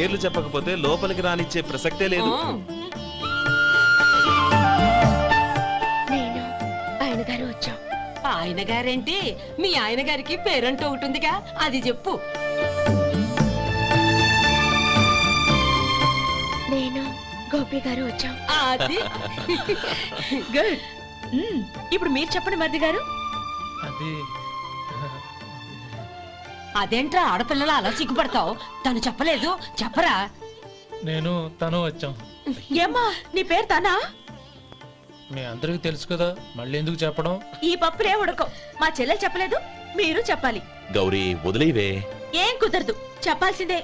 పేర్లు చెప్పకపోతే లోపలికి రానిచ్చే ప్రసక్తే లేదు. నేను ఆయన గారు వచ్చాం. ఆయన గారేంటి, మీ ఆయన గారికి పేరంటూ ఒకటి ఉందిగా, అది చెప్పు. నేను గోపి గారు వచ్చాం. అది గుడ్. ఇప్పుడు మీరు చెప్పండి మరిది గారు. అదేంట్రా ఆడపిల్లలు అలా సిగ్గుపడతావు? తను చెప్పలేదు, చెప్పరా. నేను తను వచ్చాం. ఏమ్మా నీ పేరు తానా? మీ అందరికి తెలుసు కదా, మళ్ళీ ఎందుకు చెప్పడం? ఈ పప్పులే ఉడకం. మా చెల్లెలు చెప్పలేదు, మీరు చెప్పాలి. గౌరీ వదిలేవే. ఏం కుదరదు, చెప్పాల్సిందే.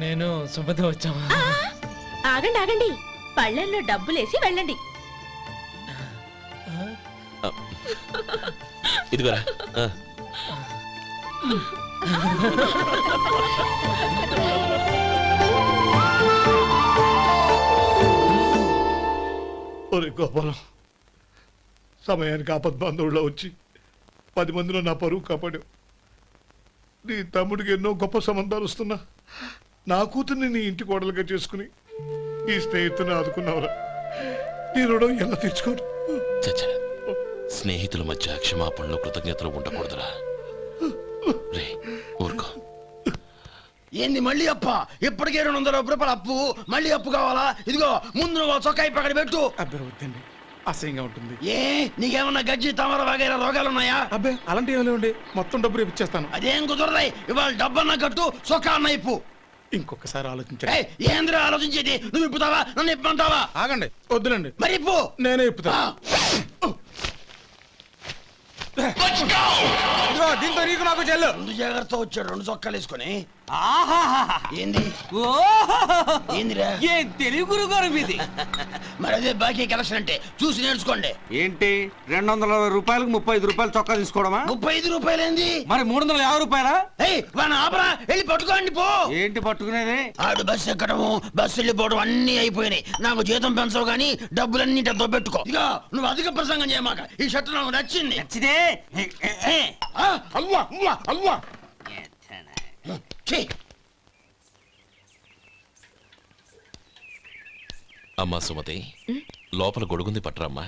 నేను సుమతి వచ్చాం. ఆగండి ఆగండి, పళ్ళెల్లో డబ్బులేసి వెళ్ళండి. ఇదిగోరా. ఒరే గోపాలం, సమయానికి ఆపద్బంధువుల్లో వచ్చి 10 మందిలో నా పరువు కాపాడావు. నీ తమ్ముడికి ఎన్నో గొప్ప సంబంధాలు వస్తున్నా నా కూతుర్ని నీ ఇంటి కోడలుగా చేసుకుని ఈ స్నేహితుని ఆదుకున్నావురా. నీ రుణం ఎలా తీర్చుకోరు? స్నేహితుల మధ్య క్షమాపణలు కృతజ్ఞతలు ఉండకూడదురా. రే ఊరుకో. ఏంది మళ్ళీ అప్ప? ఇప్పటికే 200 రూపాయలు అప్పు, మళ్ళీ అప్పు కావాలా? ఇదిగో ముందు నువ్వు చొక్కాయి పక్కన పెట్టు. అబ్బే వద్దండి, అసహ్యంగా ఉంటుంది. ఏ నీకేమన్నా గజ్జి తమర వగైరా రోగాలున్నాయా? అబ్బే అలాంటి ఏమీ లేవండి, మొత్తం డబ్బు రేపు ఇచ్చేస్తాను. అదేం కుదరదాయి. ఇవాళ డబ్బన్నా కట్టు, చొక్కా అన్న ఇప్పు. ఇంకొకసారి ఆలోచించండి. ఏంద్రా ఆలోచించేది? నువ్వు ఇప్పుతావా, నన్ను ఇప్పమంటావా? ఆగండి, వద్దులండి. మరి ఇప్పు. నేనే ఇప్పుతా. దీంతో నీకు నాకు చెల్లు. ముందు జాగ్రత్త వచ్చాడు 2 చొక్కాలు వేసుకొని. ఏంది ఏందిరా? ఏం తెలుగు గురుగారు మీది? మరి అదే బాకీ కలెక్షన్ అంటే చూసి నేర్చుకోండి. ఏంటి 220 రూపాయలకు 35 రూపాయలు చొక్కా తీసుకోవడమా? 35 రూపాయలు ఏంది? మరి 350 రూపాయలా? వాడిని ఆపరా, వెళ్ళి పట్టుకోండి పో. ఏంటి పట్టుకునేది? ఆడు బస్సు ఎక్కడము, బస్సు వెళ్ళిపోవడం అన్ని అయిపోయినాయి. నాకు జీతం పెంచవు గానీ డబ్బులన్నీ దొబ్బెట్టుకో. ఇక నువ్వు అధిక ప్రసంగం చేయమాక. ఈ షర్ట్ నాకు నచ్చింది. నచ్చితే అల్వా అల్వా అల్వా. అమ్మా సుమతి, లోపల గొడుగుంది పట్టరమ్మా.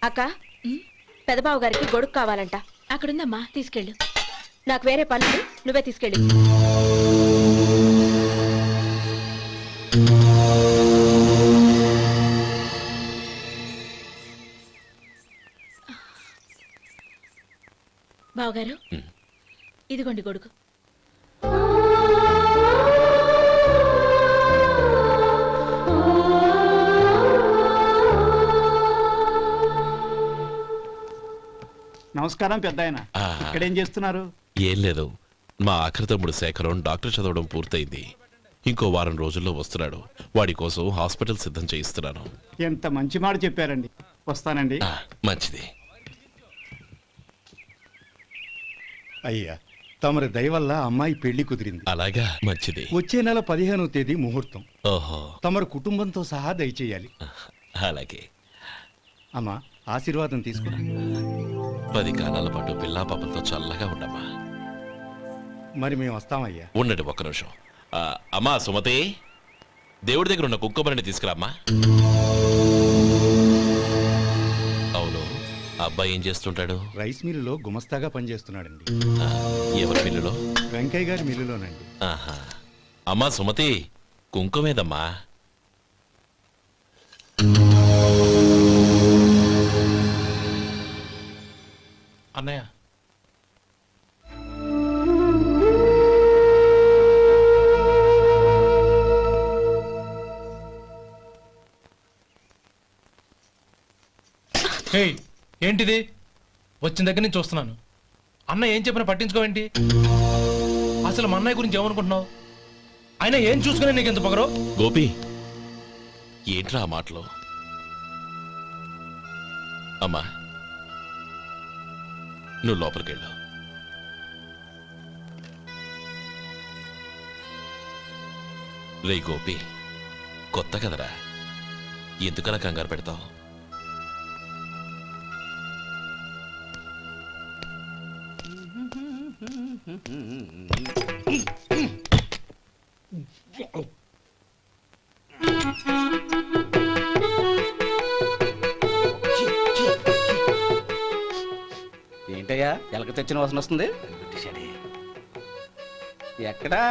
అక్క, పెదబాబు గారికి గొడుగు కావాలంట. అక్కడుందమ్మా, తీసుకెళ్ళు. నాకు వేరే పనులు, నువ్వే తీసుకెళ్ళు. బావగారు, ఇదిగోండి గొడుగు. నమస్కారం పెద్దాయన. ఇక్కడేం చేస్తున్నారు? ఏం లేదు, మా ఆఖరి తమ్ముడు శేఖరం డాక్టర్ చదవడం పూర్తయింది. ఇంకో వారం రోజుల్లో వస్తున్నాడు. వాడి కోసం హాస్పిటల్ సిద్ధం చేయిస్తున్నాను. ఎంత మంచి మాట చెప్పారండి. వస్తానండి. మంచిది. అయ్యా, తమరి దయ వల్ల అమ్మాయి పెళ్లి కుదిరింది. అలాగా, మంచిది. వచ్చే నెల 15వ తేదీ ముహూర్తం. ఓహో. తమరు కుటుంబంతో సహా దయచేయాలి. అలాగే. అమ్మా, ఆశీర్వాదం తీసుకురా. 10 కాలాల పాటు పిల్లా పాపలతో చల్లగా ఉండమ్మా. మరి మేము వస్తామయ్యా. ఉండండి ఒక్క నిమిషం. అమ్మా సుమతి, దేవుడి దగ్గర ఉన్న కుక్కమరిని తీసుకురామ్మా. అవును, అబ్బాయి ఏం చేస్తుంటాడు? రైస్ మిల్లులో గుమస్తాగా పనిచేస్తున్నాడండి. ఎవరి మిల్లులో? వెంకయ్య గారి మిల్లులోనండి. ఆహా. అమ్మా సుమతి, కుంకుమేదమ్మా? అన్నయ్య, ఏంటిది? వచ్చిన దగ్గర నుంచి చూస్తున్నాను. అన్న ఏం చెప్పినా పట్టించుకోవేంటి? అసలు మా అన్నయ్య గురించి ఏమనుకుంటున్నావు? ఆయన ఏం చూసుకునే నీకు ఎంత పొగరు? గోపి, ఏంట్రా ఆ మాటలు? అమ్మా, నువ్వు లోపలికెళ్ళు. రే గోపి, కొత్త కదరా, ఎందుకలా కంగారు పెడతావు? ఏంటయ్యా ఎలక తెచ్చిన వాసన వస్తుంది ఎక్కడా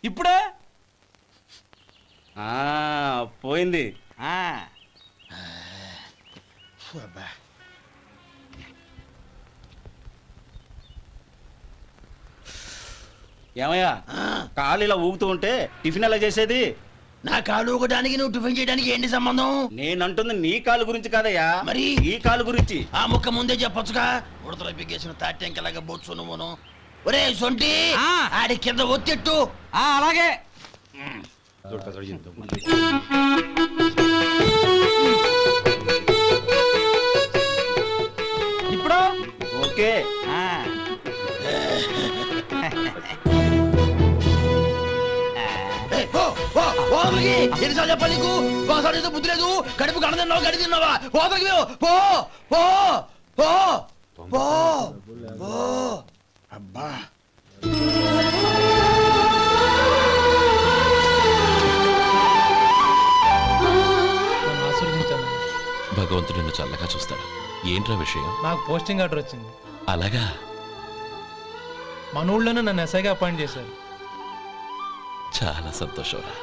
ఇప్పుడే పోయింది. ఏమయ్యా కాలు ఇలా ఊగుతూ ఉంటే టిఫిన్ ఎలా చేసేది? నా కాలు ఊగడానికి నువ్వు టిఫిన్ చేయడానికి ఏంటి సంబంధం? నేనంటుంది నీ కాలు గురించి కాదయ్యా, మరి ఈ కాలు గురించి. ఆ ముక్క ముందే చెప్పొచ్చుగా. ఉడతలో పిగేసిన తాట్యంకలాగా బొచ్చు నువ్వును. ఒరే సొంటి, ఆడి కింద ఒత్తిట్టు. అలాగే. ఇప్పుడు ఓకే. ఎన్నిసార్లు చెప్పాలి నీకు? ఒకసారి ఏదో బుద్ధి లేదు. కడుపు కడదన్నావు, గడి తిన్నావా? పోతకి పో పో పో పో పో. అబ్బా నన్ను ఆశీర్వదించాను. భగవంతుడు నిన్ను చల్లగా చూస్తాడు. ఏంట్రా విషయం? నాకు పోస్టింగ్ ఆర్డర్ వచ్చింది. అలాగా? మన ఊళ్ళోనే నన్ను ఎస్ఐగా అపాయింట్ చేశారు. చాలా సంతోషంరా.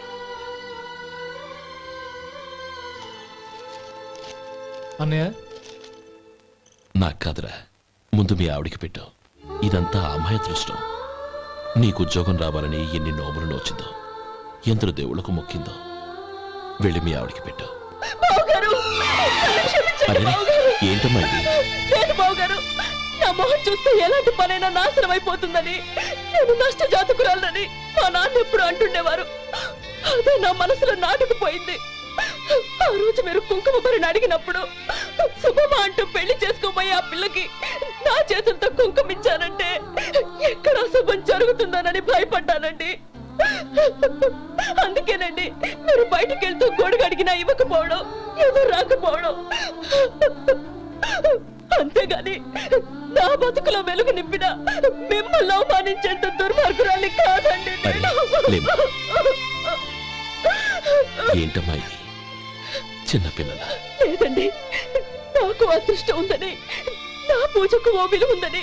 అన్నయ్య నాకు కాదురా, ముందు మీ ఆవిడికి పెట్టు. ఇదంతా అమ్మాయి అదృష్టం. నీకు ఉద్యోగం రావాలని ఎన్ని నోములు నోచిందో, ఎందరు దేవుళ్ళకు మొక్కిందో. వెళ్ళి మీ ఆవిడికి పెట్టు. బావగారు, నన్ను క్షమించండి అరే, బావగారు. ఏంటమ్మా ఇది? లేదు బావగారు, నా మొహం చూస్తే ఎలాంటి పనైనా నాశనం అయిపోతుందని, నేను నష్ట జాతకురాలని మా నాన్న ఎప్పుడు అంటుండేవారు. అదే నా మనసులో నాటుకుపోయింది. ఆ రోజు మీరు కుంకుమ భరిని అడిగినప్పుడు శుభమా అంటూ పెళ్లి చేసుకోబోయే ఆ పిల్లకి నా చేతులతో కుంకుమ ఇచ్చానంటే ఎక్కడ శుభం జరుగుతుందోనని భయపడ్డానండి. అందుకేనండి మీరు బయటికి వెళ్తూ గొడుగు అడిగినా ఇవ్వకపోవడం, ఏదో రాకపోవడం. అంతేగాని నా బతుకులో వెలుగు నింపిన మిమ్మల్ని అవమానించేంత దుర్మార్గురాలి కాదండి అరే, లేమ్మా. ఏంటమ్మా ఇది? చిన్నపిల్లల లేదండి, నాకు అదృష్టం ఉందని, నా పూజకు ఓ విలువ ఉందని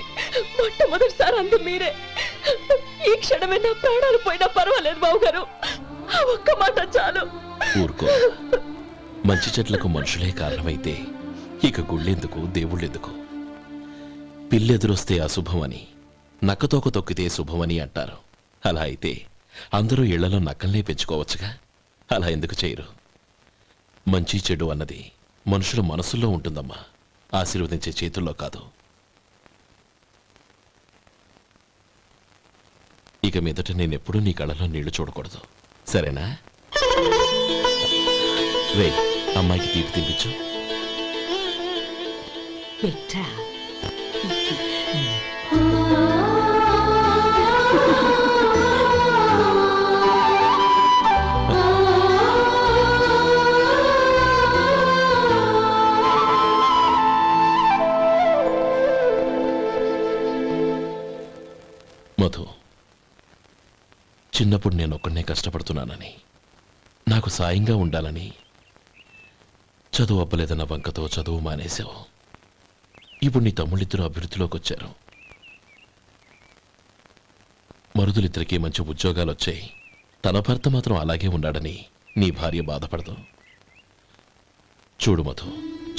మొట్టమొదటిసారి అందు మీరే. ఈ క్షణమే నా ప్రాణాలు పోయినా పర్వాలేదు బావగారు. ఆ ఒక్క మాట చాలు. ఊరుకో. మంచి చెట్లకు మనుషులే కారణమైతే ఇక గుళ్ళెందుకు, దేవుళ్ళెందుకు? పిల్లెదురొస్తే అశుభమని, నక్కతోక తొక్కితే శుభమని అంటారు. అలా అయితే అందరూ ఇళ్లలో నక్కల్నే పెంచుకోవచ్చుగా. అలా ఎందుకు చేయరు? మంచి చెడు అన్నది మనుషుల మనసుల్లో ఉంటుందమ్మా, ఆశీర్వదించే చేతుల్లో కాదు. ఇక మీదట నేనెప్పుడూ నీ కళ్ళలో నీళ్లు చూడకూడదు, సరేనా? రే, అమ్మాయికి తీపి తినిపించు. బిడ్డా, మధు, చిన్నప్పుడు నేను ఒక్కడనే కష్టపడుతున్నానని, నాకు సాయంగా ఉండాలని చదువు అవ్వలేదన్న వంకతో చదువు మానేశావు. ఇప్పుడు నీ తమ్ముళ్ళిద్దరూ అభివృద్ధిలోకి వచ్చారు. మరుదులిద్దరికీ మంచి ఉద్యోగాలు వచ్చాయి. తన భర్త మాత్రం అలాగే ఉన్నాడని నీ భార్య బాధపడదు. చూడు మధు,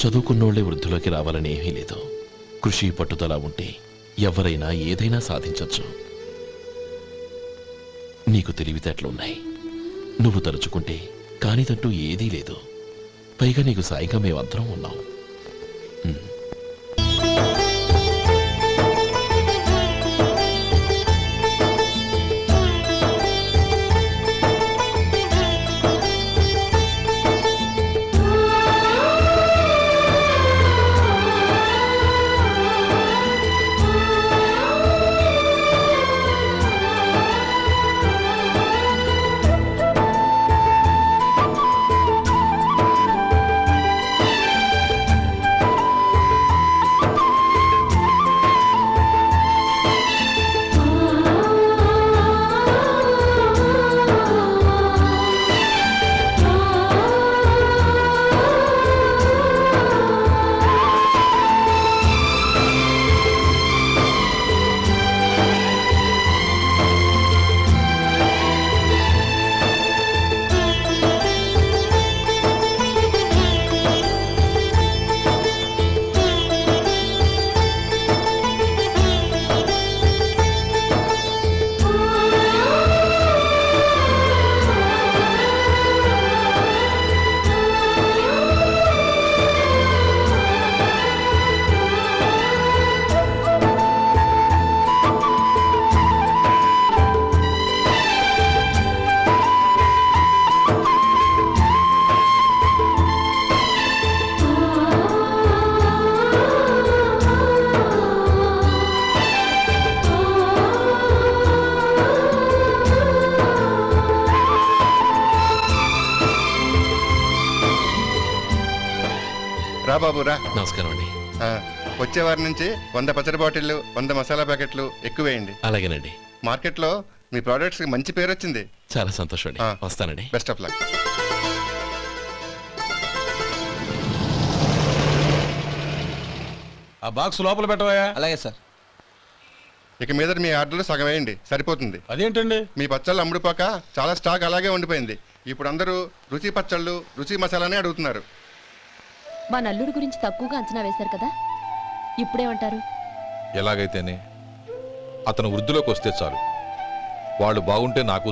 చదువుకున్నోళ్లే వృద్ధిలోకి రావాలని ఏమీ లేదు. కృషి పట్టుదల ఉంటే ఎవరైనా ఏదైనా సాధించవచ్చు. నీకు తెలివితేటలున్నాయి. నువ్వు తలుచుకుంటే కానిదంటూ ఏదీ లేదు. పైగా నీకు సాయిగా మేమందరం ఉన్నాం. రా బాబు రా. నమస్కారం అండి. వచ్చే వారి నుంచి 100 పచ్చడి బాటిళ్ళు 100 మసాలా ప్యాకెట్లు ఎక్కువేయండి. అలాగేనండి. మార్కెట్లో మీ ప్రోడక్ట్స్ కి మంచి పేరు వచ్చింది. చాలా సంతోషం అండి. వస్తానండి. Best of luck. ఆ బాక్స్ లోపల పెట్టవా? అలాగే సార్. ఇక మీద మీ ఆర్డర్లు సగం వేయండి, సరిపోతుంది. అదేంటండి? మీ పచ్చళ్ళు అమ్ముడుపోక చాలా స్టాక్ అలాగే ఉండిపోయింది. ఇప్పుడు అందరూ రుచి పచ్చళ్ళు రుచి మసాలానే అడుగుతున్నారు. మా నల్లుడి గురించి తక్కువగా అంచనా వేశారు కదా, ఇప్పుడేమంటారు? ఎలాగైతేనే అతను వృద్ధిలోకి వస్తే చాలు. వాళ్ళు బాగుంటే నాకు